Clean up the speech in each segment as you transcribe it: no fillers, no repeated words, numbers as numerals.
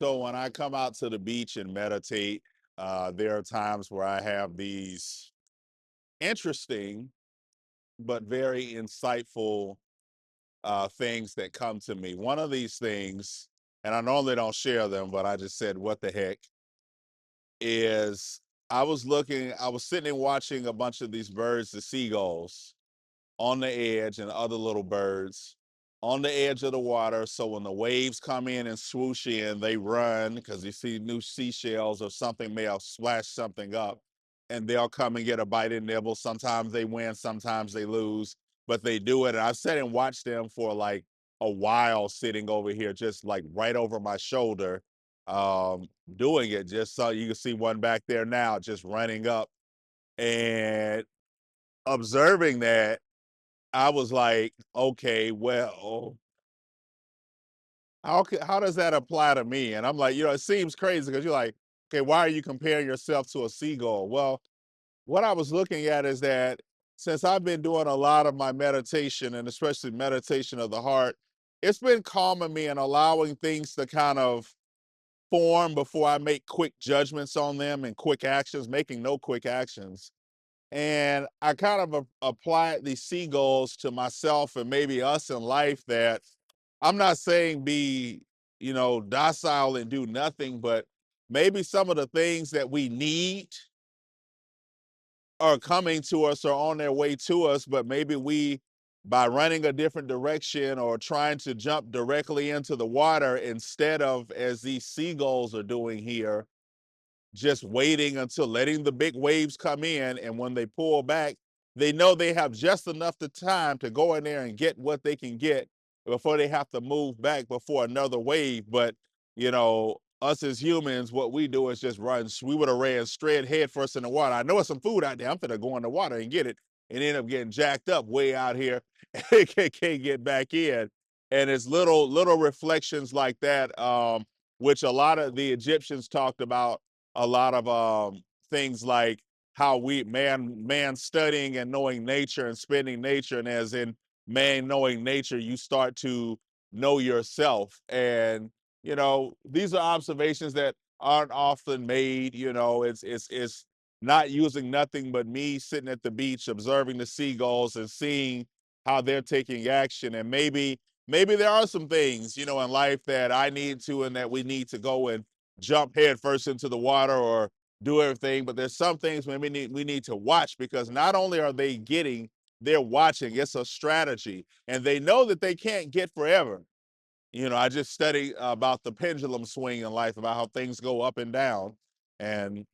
So when I come out to the beach and meditate, there are times where I have these interesting but very insightful things that come to me. One of these things, and I normally don't share them, but I just said, what the heck, is I was sitting and watching a bunch of these birds, the seagulls, on the edge and other little birds on the edge of the water. So when the waves come in and swoosh in, they run because you see new seashells or something may have splashed something up and they'll come and get a bite and nibble. Sometimes they win, sometimes they lose, but they do it. And I've sat and watched them for like a while sitting over here, just like right over my shoulder, um, doing it. Just so you can see one back there now, just running up and observing that. I was like, okay, well, how does that apply to me? And I'm like, it seems crazy because you're like, okay, why are you comparing yourself to a seagull? Well, what I was looking at is that since I've been doing a lot of my meditation and especially meditation of the heart, it's been calming me and allowing things to kind of form before I make quick judgments on them and quick actions, making no quick actions. And I kind of applied these seagulls to myself and maybe us in life that I'm not saying be, docile and do nothing, but maybe some of the things that we need are coming to us or on their way to us, but maybe we, by running a different direction or trying to jump directly into the water instead of as these seagulls are doing here, just waiting until letting the big waves come in. And when they pull back, they know they have just enough the time to go in there and get what they can get before they have to move back before another wave. But, us as humans, what we do is just run. We would have ran straight head first in the water. I know it's some food out there. I'm going to go in the water and get it and end up getting jacked up way out here and can't get back in. And it's little reflections like that, which a lot of the Egyptians talked about a lot of things like how we man studying and knowing nature and spending nature, and as in man knowing nature, you start to know yourself. And these are observations that aren't often made. It's not using nothing but me sitting at the beach observing the seagulls and seeing how they're taking action. And maybe there are some things in life that I need to and that we need to go and jump head first into the water or do everything. But there's some things we need to watch, because not only are they getting, they're watching. It's a strategy, and they know that they can't get forever. I just study about the pendulum swing in life, about how things go up and down, and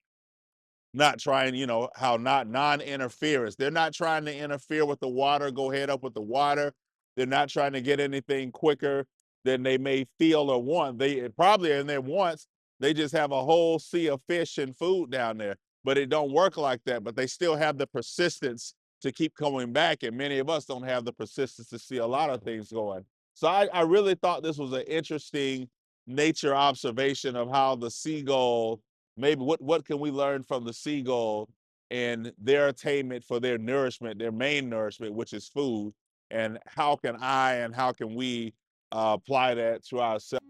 not trying, how not non-interference. They're not trying to interfere with the water, go head up with the water. They're not trying to get anything quicker than they may feel or want. They probably in their wants, they just have a whole sea of fish and food down there. But it don't work like that. But they still have the persistence to keep coming back. And many of us don't have the persistence to see a lot of things going. So I really thought this was an interesting nature observation of how the seagull, maybe what can we learn from the seagull and their attainment for their nourishment, their main nourishment, which is food, and how can we apply that to ourselves?